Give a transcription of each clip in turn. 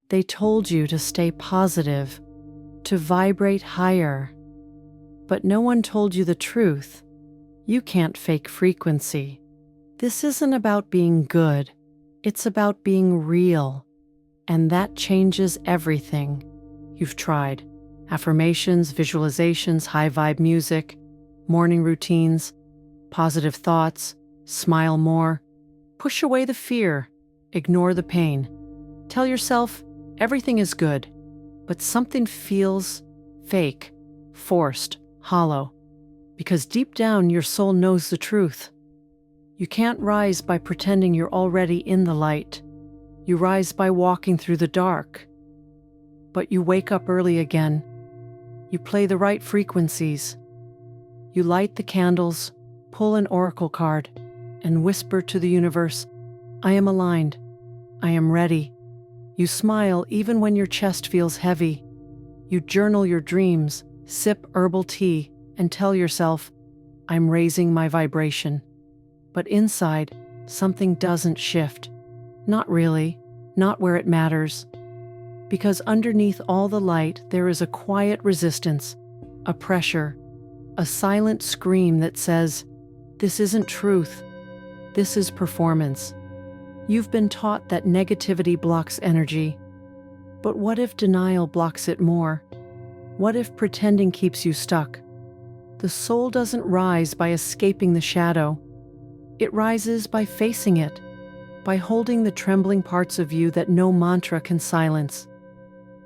They told you to stay positive, to vibrate higher. But no one told you the truth. You can't fake frequency. This isn't about being good. It's about being real. And that changes everything. You've tried affirmations, visualizations, high vibe music, morning routines, positive thoughts, smile more. Push away the fear. Ignore the pain. Tell yourself everything is good, but something feels fake, forced, hollow, because deep down your soul knows the truth. You can't rise by pretending you're already in the light. You rise by walking through the dark. But you wake up early again. You play the right frequencies. You light the candles, pull an oracle card, and whisper to the universe, I am aligned. I am ready. You smile even when your chest feels heavy. You journal your dreams, sip herbal tea, and tell yourself, I'm raising my vibration. But inside, something doesn't shift. Not really, not where it matters. Because underneath all the light, there is a quiet resistance, a pressure, a silent scream that says, this isn't truth. This is performance. You've been taught that negativity blocks energy. But what if denial blocks it more? What if pretending keeps you stuck? The soul doesn't rise by escaping the shadow. It rises by facing it, by holding the trembling parts of you that no mantra can silence,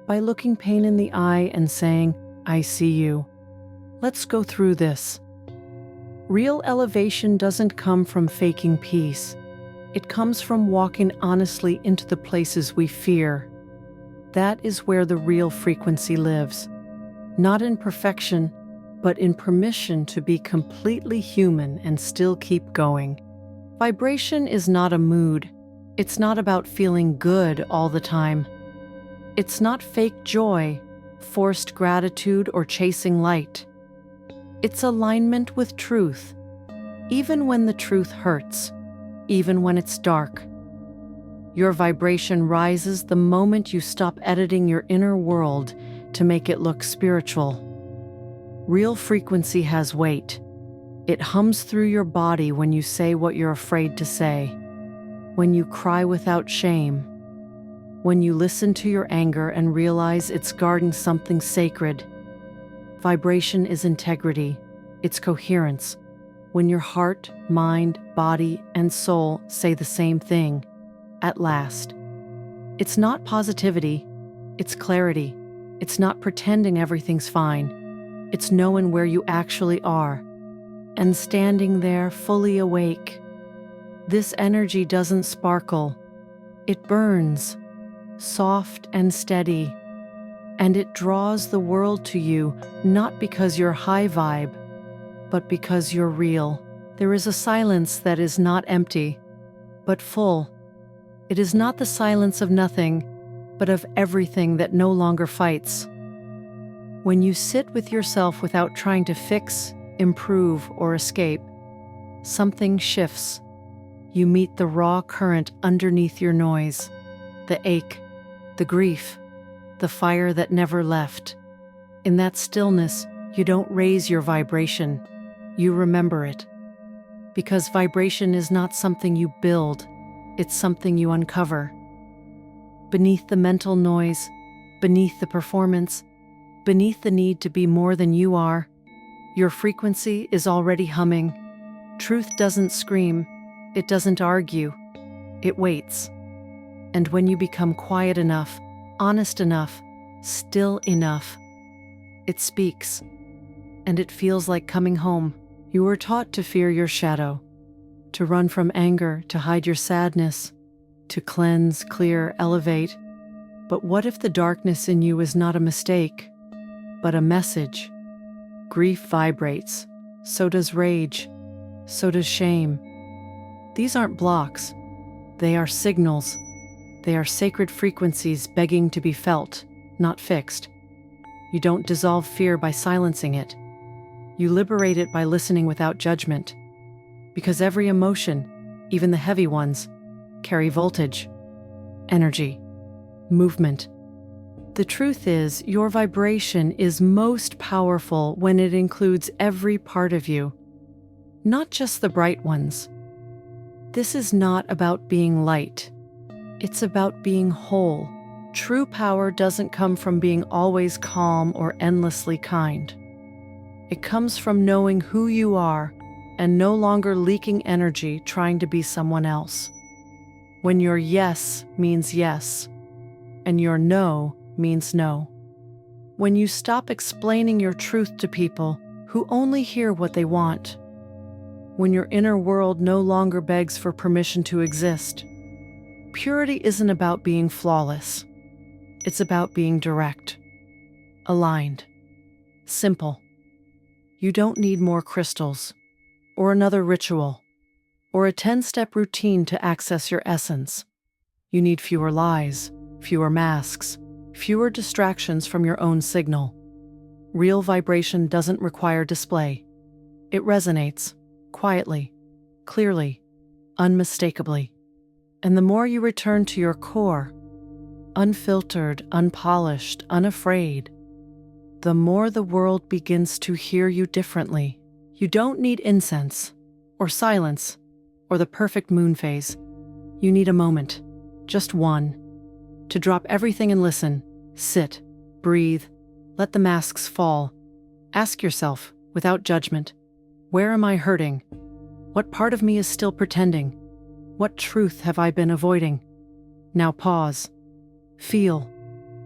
by looking pain in the eye and saying, I see you. Let's go through this. Real elevation doesn't come from faking peace. It comes from walking honestly into the places we fear. That is where the real frequency lives. Not in perfection, but in permission to be completely human and still keep going. Vibration is not a mood. It's not about feeling good all the time. It's not fake joy, forced gratitude, or chasing light. It's alignment with truth, even when the truth hurts, even when it's dark. Your vibration rises the moment you stop editing your inner world to make it look spiritual. Real frequency has weight. It hums through your body when you say what you're afraid to say, when you cry without shame, when you listen to your anger and realize it's guarding something sacred. Vibration is integrity. It's coherence. When your heart, mind, body, and soul say the same thing, at last. It's not positivity. It's clarity. It's not pretending everything's fine. It's knowing where you actually are and standing there fully awake. This energy doesn't sparkle. It burns, soft and steady, and it draws the world to you, not because you're high vibe, but because you're real. There is a silence that is not empty, but full. It is not the silence of nothing, but of everything that no longer fights. When you sit with yourself without trying to fix, improve, or escape, something shifts. You meet the raw current underneath your noise, the ache, the grief, the fire that never left. In that stillness, you don't raise your vibration, you remember it. Because vibration is not something you build, it's something you uncover. Beneath the mental noise, beneath the performance, beneath the need to be more than you are, your frequency is already humming. Truth doesn't scream, it doesn't argue, it waits. And when you become quiet enough, honest enough, still enough, it speaks. And it feels like coming home. You were taught to fear your shadow, to run from anger, to hide your sadness, to cleanse, clear, elevate. But what if the darkness in you is not a mistake, but a message? Grief vibrates, so does rage, so does shame. These aren't blocks, they are signals. They are sacred frequencies begging to be felt, not fixed. You don't dissolve fear by silencing it. You liberate it by listening without judgment. Because every emotion, even the heavy ones, carry voltage, energy, movement. The truth is, your vibration is most powerful when it includes every part of you, not just the bright ones. This is not about being light. It's about being whole. True power doesn't come from being always calm or endlessly kind. It comes from knowing who you are and no longer leaking energy trying to be someone else. When your yes means yes, and your no means no. When you stop explaining your truth to people who only hear what they want. When your inner world no longer begs for permission to exist. Purity isn't about being flawless. It's about being direct, aligned, simple. You don't need more crystals, or another ritual, or a 10-step routine to access your essence. You need fewer lies, fewer masks, fewer distractions from your own signal. Real vibration doesn't require display. It resonates, quietly, clearly, unmistakably. And the more you return to your core, unfiltered, unpolished, unafraid, the more the world begins to hear you differently. You don't need incense, or silence, or the perfect moon phase. You need a moment, just one, to drop everything and listen, sit, breathe, let the masks fall. Ask yourself, without judgment, where am I hurting? What part of me is still pretending? What truth have I been avoiding? Now pause. Feel.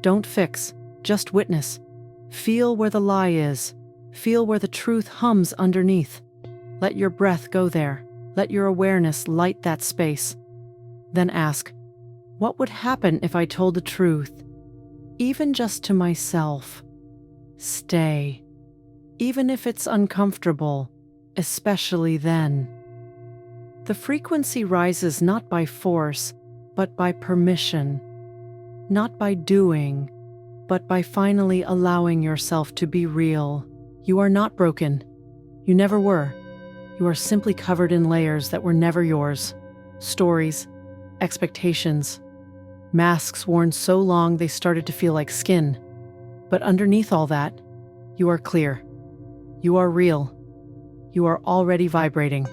Don't fix, just witness. Feel where the lie is. Feel where the truth hums underneath. Let your breath go there. Let your awareness light that space. Then ask, what would happen if I told the truth? Even just to myself. Stay. Even if it's uncomfortable, especially then. The frequency rises not by force, but by permission. Not by doing, but by finally allowing yourself to be real. You are not broken. You never were. You are simply covered in layers that were never yours. Stories, expectations, masks worn so long they started to feel like skin. But underneath all that, you are clear. You are real. You are already vibrating.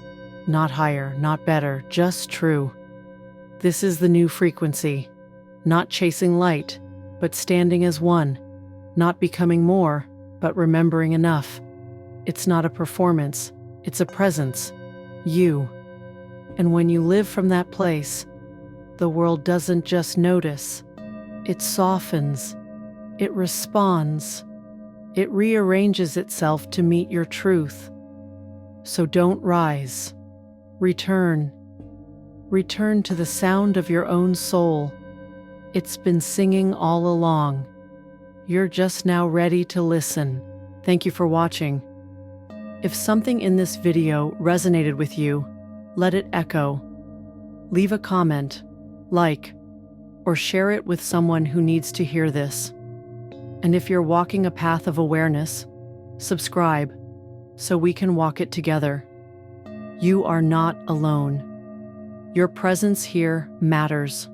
Not higher, not better, just true. This is the new frequency. Not chasing light, but standing as one. Not becoming more, but remembering enough. It's not a performance, it's a presence. You. And when you live from that place, the world doesn't just notice. It softens. It responds. It rearranges itself to meet your truth. So don't rise. Return. Return to the sound of your own soul. It's been singing all along. You're just now ready to listen. Thank you for watching. If something in this video resonated with you, let it echo. Leave a comment, like, or share it with someone who needs to hear this. And if you're walking a path of awareness, subscribe so we can walk it together. You are not alone. Your presence here matters.